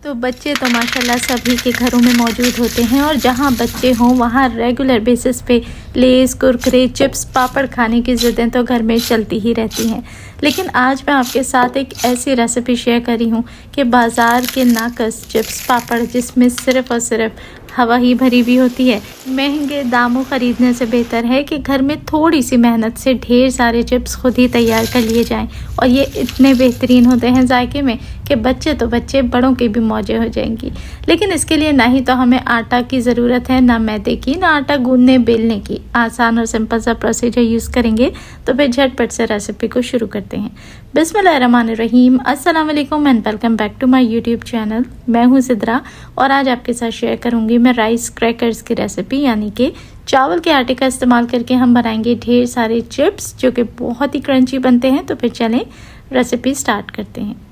तो बच्चे तो माशाल्लाह सभी के घरों में मौजूद होते हैं और जहाँ बच्चे हों वहाँ रेगुलर बेसिस पे लेस, कुरकुरे, चिप्स, पापड़ खाने की ज़िद्दें तो घर में चलती ही रहती हैं। लेकिन आज मैं आपके साथ एक ऐसी रेसिपी शेयर करी हूँ कि बाज़ार के नाकस चिप्स, पापड़ जिसमें सिर्फ़ और सिर्फ हवा ही भरी भी होती है, महंगे दामों ख़रीदने से बेहतर है कि घर में थोड़ी सी मेहनत से ढेर सारे चिप्स खुद ही तैयार कर लिए जाएं। और ये इतने बेहतरीन होते हैं जायके में कि बच्चे तो बच्चे, बड़ों की भी मौजें हो जाएंगी। लेकिन इसके लिए ना ही तो हमें आटा की ज़रूरत है, ना मैदे की, ना आटा गूंदने बेलने की। आसान और सिंपल सा प्रोसीजर यूज़ करेंगे तो फिर झटपट से रेसिपी को शुरू करते हैं। बिस्मिल्लाहिर्रहमानिर्रहीम, अस्सलाम वालेकुम and welcome back to my YouTube channel. मैं हूँ सिद्रा और आज आपके साथ शेयर करूँगी मैं राइस क्रैकर्स की रेसिपी, यानी कि चावल के आटे का इस्तेमाल करके हम बनाएंगे ढेर सारे चिप्स जो कि बहुत ही क्रंची बनते हैं। तो फिर चलें रेसिपी स्टार्ट करते हैं।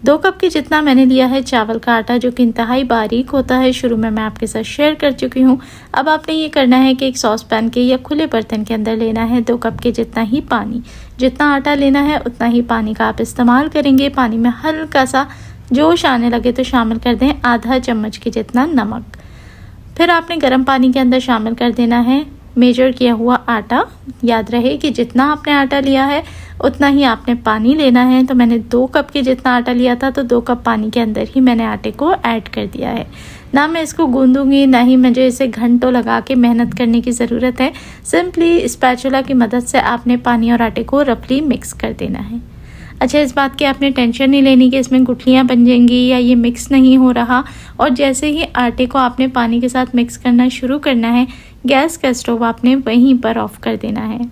2 कप के जितना मैंने लिया है चावल का आटा, जो कि इंतहाई बारीक होता है। शुरू में मैं आपके साथ शेयर कर चुकी हूँ। अब आपने ये करना है कि एक सॉस पैन के या खुले बर्तन के अंदर लेना है 2 कप के जितना ही पानी। जितना आटा लेना है उतना ही पानी का आप इस्तेमाल करेंगे। पानी में हल्का सा जोश आने लगे तो शामिल कर दें आधा चम्मच के जितना नमक। फिर आपने गर्म पानी के अंदर शामिल कर देना है मेजर किया हुआ आटा। याद रहे कि जितना आपने आटा लिया है उतना ही आपने पानी लेना है। तो मैंने 2 कप के जितना आटा लिया था तो 2 कप पानी के अंदर ही मैंने आटे को ऐड कर दिया है। ना मैं इसको गूंदूंगी, ना ही मुझे इसे घंटों लगा के मेहनत करने की ज़रूरत है। सिंपली स्पैचुला की मदद से आपने पानी और आटे को रफली मिक्स कर देना है। अच्छा, इस बात की आपने टेंशन नहीं लेनी कि इसमें गुठलियाँ बन जाएंगी या ये मिक्स नहीं हो रहा। और जैसे ही आटे को आपने पानी के साथ मिक्स करना शुरू करना है, गैस का स्टोव आपने वहीं पर ऑफ कर देना है।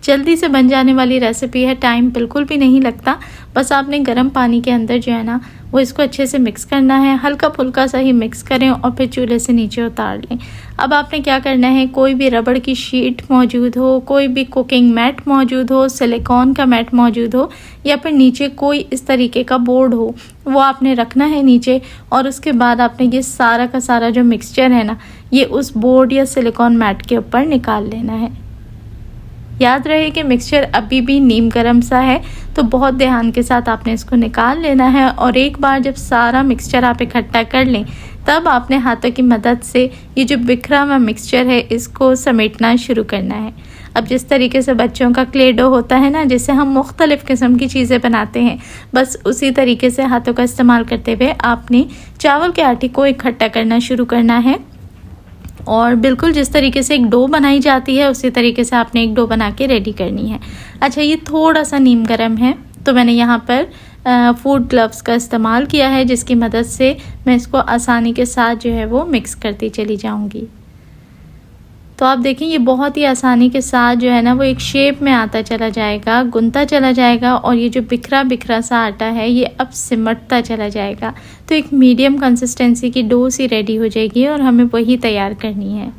जल्दी से बन जाने वाली रेसिपी है, टाइम बिल्कुल भी नहीं लगता। बस आपने गर्म पानी के अंदर जो है ना वो इसको अच्छे से मिक्स करना है। हल्का फुल्का सा ही मिक्स करें और फिर चूल्हे से नीचे उतार लें। अब आपने क्या करना है, कोई भी रबड़ की शीट मौजूद हो, कोई भी कुकिंग मैट मौजूद हो, सिलिकॉन का मैट मौजूद हो, या फिर नीचे कोई इस तरीके का बोर्ड हो, वो आपने रखना है नीचे। और उसके बाद आपने ये सारा का सारा जो मिक्सचर है ना, ये उस बोर्ड या सिलिकॉन मैट के ऊपर निकाल लेना है। याद रहे कि मिक्सचर अभी भी नीम गर्म सा है, तो बहुत ध्यान के साथ आपने इसको निकाल लेना है। और एक बार जब सारा मिक्सचर आप इकट्ठा कर लें, तब आपने हाथों की मदद से ये जो बिखरा हुआ मिक्सचर है इसको समेटना शुरू करना है। अब जिस तरीके से बच्चों का क्ले डो होता है ना, जिससे हम मुख्तलिफ़ किस्म की चीज़ें बनाते हैं, बस उसी तरीके से हाथों का इस्तेमाल करते हुए आपने चावल के आटे को इकट्ठा करना शुरू करना है। और बिल्कुल जिस तरीके से एक डो बनाई जाती है उसी तरीके से आपने एक डो बना के रेडी करनी है। अच्छा, ये थोड़ा सा नीम गर्म है तो मैंने यहाँ पर फूड ग्लव्स का इस्तेमाल किया है, जिसकी मदद से मैं इसको आसानी के साथ जो है वो मिक्स करती चली जाऊँगी। तो आप देखें ये बहुत ही आसानी के साथ जो है ना वो एक शेप में आता चला जाएगा, गुनता चला जाएगा। और ये जो बिखरा बिखरा सा आटा है ये अब सिमटता चला जाएगा। तो एक मीडियम कंसिस्टेंसी की डो सी रेडी हो जाएगी और हमें वही तैयार करनी है।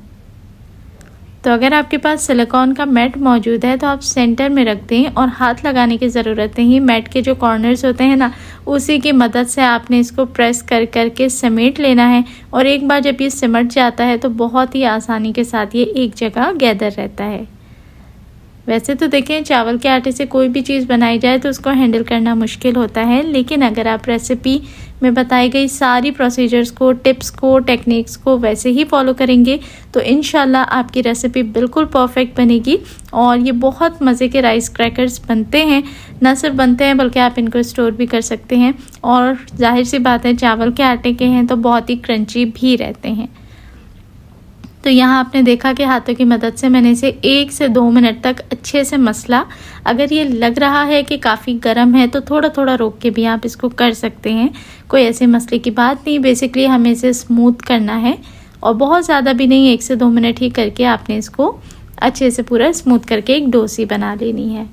तो अगर आपके पास सिलिकॉन का मैट मौजूद है तो आप सेंटर में रख दें और हाथ लगाने की ज़रूरत नहीं। मैट के जो कॉर्नर्स होते हैं ना, उसी की मदद से आपने इसको प्रेस कर करके समेट लेना है। और एक बार जब ये सिमट जाता है तो बहुत ही आसानी के साथ ये एक जगह गैदर रहता है। वैसे तो देखें, चावल के आटे से कोई भी चीज़ बनाई जाए तो उसको हैंडल करना मुश्किल होता है, लेकिन अगर आप रेसिपी में बताई गई सारी प्रोसीजर्स को, टिप्स को, टेक्निक्स को वैसे ही फॉलो करेंगे तो इंशाल्लाह आपकी रेसिपी बिल्कुल परफेक्ट बनेगी। और ये बहुत मज़े के राइस क्रैकर्स बनते हैं। न सिर्फ बनते हैं बल्कि आप इनको स्टोर भी कर सकते हैं। और जाहिर सी बात है, चावल के आटे के हैं तो बहुत ही क्रंची भी रहते हैं। तो यहाँ आपने देखा कि हाथों की मदद से मैंने इसे 1 से 2 मिनट तक अच्छे से मसला। अगर ये लग रहा है कि काफ़ी गर्म है तो थोड़ा थोड़ा रोक के भी आप इसको कर सकते हैं, कोई ऐसे मसले की बात नहीं। बेसिकली हमें इसे स्मूथ करना है और बहुत ज़्यादा भी नहीं, 1 से 2 मिनट ही करके आपने इसको अच्छे से पूरा स्मूथ करके एक डोसी बना लेनी है।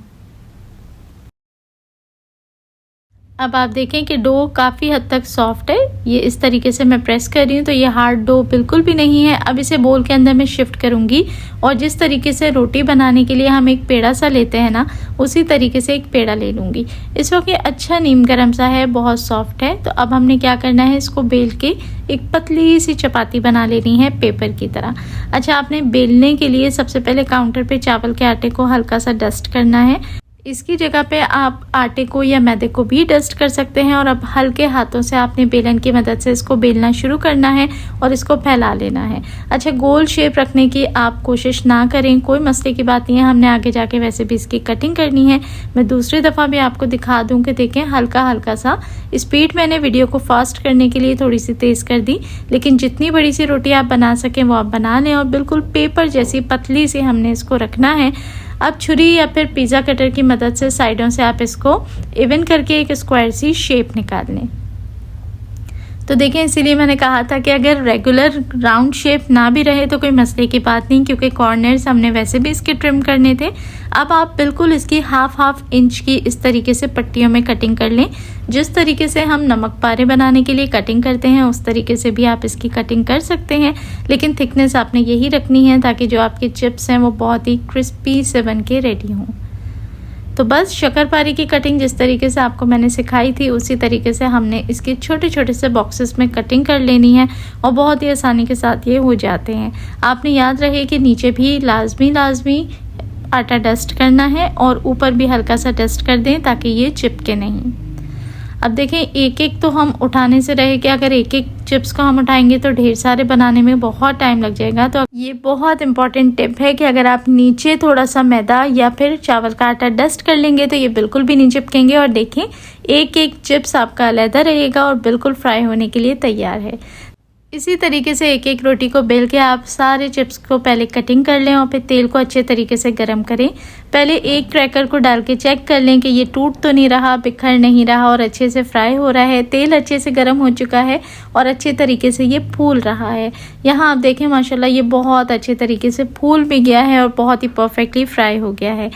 अब आप देखें कि डो काफ़ी हद तक सॉफ्ट है। ये इस तरीके से मैं प्रेस कर रही हूँ तो ये हार्ड डो बिल्कुल भी नहीं है। अब इसे बोल के अंदर मैं शिफ्ट करूँगी और जिस तरीके से रोटी बनाने के लिए हम एक पेड़ा सा लेते हैं ना, उसी तरीके से एक पेड़ा ले लूँगी। इस वक्त ये अच्छा नीम गर्म सा है, बहुत सॉफ्ट है। तो अब हमने क्या करना है, इसको बेल के एक पतली सी चपाती बना लेनी है पेपर की तरह। अच्छा, आपने बेलने के लिए सबसे पहले काउंटर पे चावल के आटे को हल्का सा डस्ट करना है। इसकी जगह पे आप आटे को या मैदे को भी डस्ट कर सकते हैं और अब हल्के हाथों से आपने बेलन की मदद से इसको बेलना शुरू करना है और इसको फैला लेना है। अच्छा, गोल शेप रखने की आप कोशिश ना करें, कोई मसले की बात नहीं है, हमने आगे जाके वैसे भी इसकी कटिंग करनी है। मैं दूसरी दफ़ा भी आपको दिखा दूँ कि देखें हल्का हल्का सा स्पीड मैंने वीडियो को फास्ट करने के लिए थोड़ी सी तेज़ कर दी, लेकिन जितनी बड़ी सी रोटी आप बना सकें वो आप बना लें और बिल्कुल पेपर जैसी पतली सी हमने इसको रखना है। अब छुरी या फिर पिज़्ज़ा कटर की मदद से साइडों से आप इसको इवन करके एक स्क्वायर सी शेप निकाल लें। तो देखें, इसीलिए मैंने कहा था कि अगर रेगुलर राउंड शेप ना भी रहे तो कोई मसले की बात नहीं, क्योंकि कॉर्नर्स हमने वैसे भी इसके ट्रिम करने थे। अब आप बिल्कुल इसकी हाफ इंच की इस तरीके से पट्टियों में कटिंग कर लें। जिस तरीके से हम नमक पारे बनाने के लिए कटिंग करते हैं उस तरीके से भी आप इसकी कटिंग कर सकते हैं, लेकिन थिकनेस आपने यही रखनी है ताकि जो आपके चिप्स हैं वो बहुत ही क्रिस्पी से बन के रेडी हों। तो बस शक्करपारे की कटिंग जिस तरीके से आपको मैंने सिखाई थी उसी तरीके से हमने इसके छोटे छोटे से बॉक्सेस में कटिंग कर लेनी है और बहुत ही आसानी के साथ ये हो जाते हैं। आपने याद रहे कि नीचे भी लाजमी आटा डस्ट करना है और ऊपर भी हल्का सा डस्ट कर दें ताकि ये चिपके नहीं। अब देखें, एक एक तो हम उठाने से रहे कि अगर एक एक चिप्स को हम उठाएंगे तो ढेर सारे बनाने में बहुत टाइम लग जाएगा। तो ये बहुत इंपॉर्टेंट टिप है कि अगर आप नीचे थोड़ा सा मैदा या फिर चावल का आटा डस्ट कर लेंगे तो ये बिल्कुल भी नहीं चिपकेंगे। और देखें, एक एक चिप्स आपका अलहदा रहेगा और बिल्कुल फ्राई होने के लिए तैयार है। इसी तरीके से एक एक रोटी को बेल के आप सारे चिप्स को पहले कटिंग कर लें और फिर तेल को अच्छे तरीके से गर्म करें। पहले एक क्रैकर को डाल के चेक कर लें कि ये टूट तो नहीं रहा, बिखर नहीं रहा और अच्छे से फ्राई हो रहा है। तेल अच्छे से गर्म हो चुका है और अच्छे तरीके से ये फूल रहा है। यहाँ आप देखें माशाल्लाह ये बहुत अच्छे तरीके से फूल भी गया है और बहुत ही परफेक्टली फ्राई हो गया है।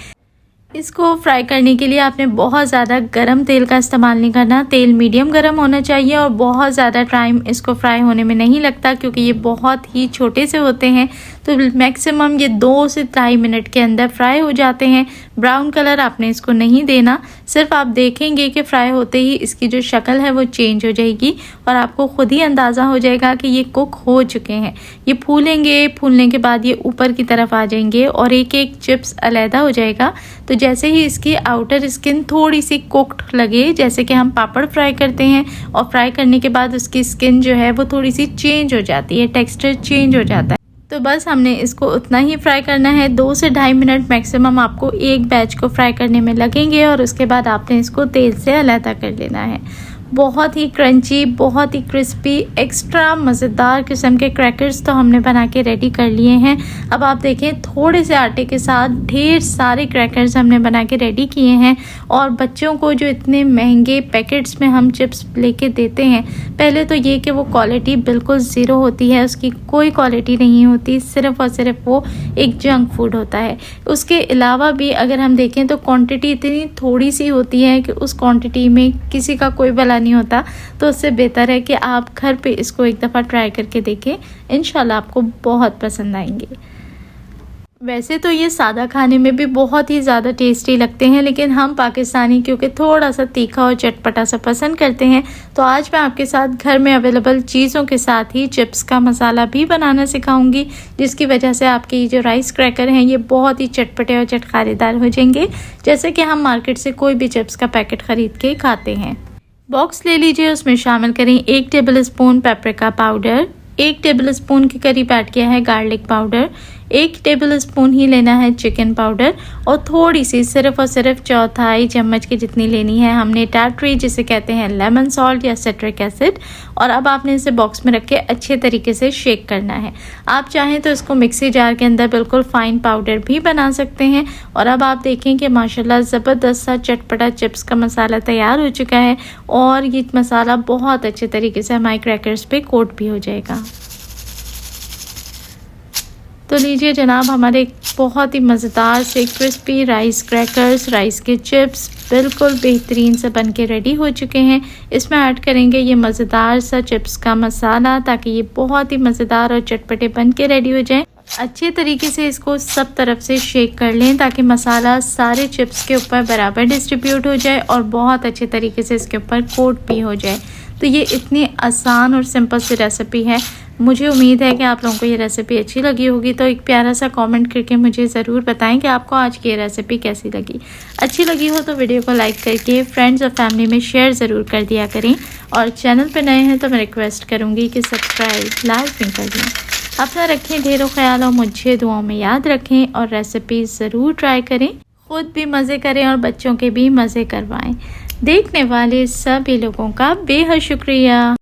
इसको फ्राई करने के लिए आपने बहुत ज़्यादा गरम तेल का इस्तेमाल नहीं करना। तेल मीडियम गरम होना चाहिए और बहुत ज़्यादा टाइम इसको फ्राई होने में नहीं लगता, क्योंकि ये बहुत ही छोटे से होते हैं। तो मैक्सिमम ये 2 से 2.5 मिनट के अंदर फ्राई हो जाते हैं। ब्राउन कलर आपने इसको नहीं देना, सिर्फ आप देखेंगे कि फ्राई होते ही इसकी जो शक्ल है वो चेंज हो जाएगी और आपको खुद ही अंदाज़ा हो जाएगा कि ये कुक हो चुके हैं। ये फूलेंगे, फूलने के बाद ये ऊपर की तरफ आ जाएंगे और एक एक चिप्स अलहदा हो जाएगा। तो जैसे ही इसकी आउटर स्किन थोड़ी सी कुक्ड लगे, जैसे कि हम पापड़ फ्राई करते हैं और फ्राई करने के बाद उसकी स्किन जो है वो थोड़ी सी चेंज हो जाती है, टेक्सचर चेंज हो जाता है। तो बस हमने इसको उतना ही फ्राई करना है। 2 से 2.5 मिनट मैक्सिमम आपको एक बैच को फ्राई करने में लगेंगे और उसके बाद आपने इसको तेल से अलहदा कर लेना है। बहुत ही क्रंची, बहुत ही क्रिस्पी, एक्स्ट्रा मज़ेदार किस्म के क्रैकर्स तो हमने बना के रेडी कर लिए हैं। अब आप देखें, थोड़े से आटे के साथ ढेर सारे क्रैकर्स हमने बना के रेडी किए हैं। और बच्चों को जो इतने महंगे पैकेट्स में हम चिप्स लेके देते हैं, पहले तो ये कि वो क्वालिटी बिल्कुल ज़ीरो होती है, उसकी कोई क्वालिटी नहीं होती, सिर्फ़ और सिर्फ वो एक जंक फूड होता है। उसके अलावा भी अगर हम देखें तो क्वांटिटी इतनी थोड़ी सी होती है कि उस क्वांटिटी में किसी का कोई भला नहीं होता। तो उससे बेहतर है कि आप घर पे इसको एक दफ़ा ट्राई करके देखें, इंशाल्लाह आपको बहुत पसंद आएंगे। वैसे तो ये सादा खाने में भी बहुत ही ज़्यादा टेस्टी लगते हैं, लेकिन हम पाकिस्तानी क्योंकि थोड़ा सा तीखा और चटपटा सा पसंद करते हैं, तो आज मैं आपके साथ घर में अवेलेबल चीज़ों के साथ ही चिप्स का मसाला भी बनाना सिखाऊंगी, जिसकी वजह से आपके ये जो राइस क्रैकर हैं ये बहुत ही चटपटे और चटखारेदार हो जाएंगे, जैसे कि हम मार्केट से कोई भी चिप्स का पैकेट ख़रीद के खाते हैं। बॉक्स ले लीजिए, उसमें शामिल करें 1 table spoon paprika powder, 1 table spoon के करीब ऐड किया है गार्लिक पाउडर, 1 टेबल स्पून ही लेना है चिकन पाउडर और थोड़ी सी सिर्फ और सिर्फ 1/4 चम्मच की जितनी लेनी है हमने टार्टरी, जिसे कहते हैं लेमन सॉल्ट या सिट्रिक एसिड। और अब आपने इसे बॉक्स में रख के अच्छे तरीके से शेक करना है। आप चाहें तो इसको मिक्सी जार के अंदर बिल्कुल फाइन पाउडर भी बना सकते हैं। और अब आप देखें कि माशाल्लाह ज़बरदस्त सा चटपटा चिप्स का मसाला तैयार हो चुका है और ये मसाला बहुत अच्छे तरीके से हमारे क्रैकर्स पे कोट भी हो जाएगा। तो लीजिए जनाब, हमारे बहुत ही मज़ेदार से क्रिस्पी राइस क्रैकर्स, राइस के चिप्स बिल्कुल बेहतरीन से बन के रेडी हो चुके हैं। इसमें ऐड करेंगे ये मज़ेदार सा चिप्स का मसाला, ताकि ये बहुत ही मज़ेदार और चटपटे बन के रेडी हो जाएं। अच्छे तरीके से इसको सब तरफ से शेक कर लें ताकि मसाला सारे चिप्स के ऊपर बराबर डिस्ट्रीब्यूट हो जाए और बहुत अच्छे तरीके से इसके ऊपर कोट भी हो जाए। तो ये इतनी आसान और सिंपल सी रेसिपी है, मुझे उम्मीद है कि आप लोगों को ये रेसिपी अच्छी लगी होगी, तो एक प्यारा सा कमेंट करके मुझे ज़रूर बताएं कि आपको आज की ये रेसिपी कैसी लगी। अच्छी लगी हो तो वीडियो को लाइक करके फ्रेंड्स और फैमिली में शेयर ज़रूर कर दिया करें, और चैनल पर नए हैं तो मैं रिक्वेस्ट करूँगी कि सब्सक्राइब लाइक भी कर दें। अपना रखें ढेरों ख्याल और मुझे दुआओं में याद रखें, और रेसिपी ज़रूर ट्राई करें, ख़ुद भी मज़े करें और बच्चों के भी मज़े करवाएं। देखने वाले सभी लोगों का बेहद शुक्रिया।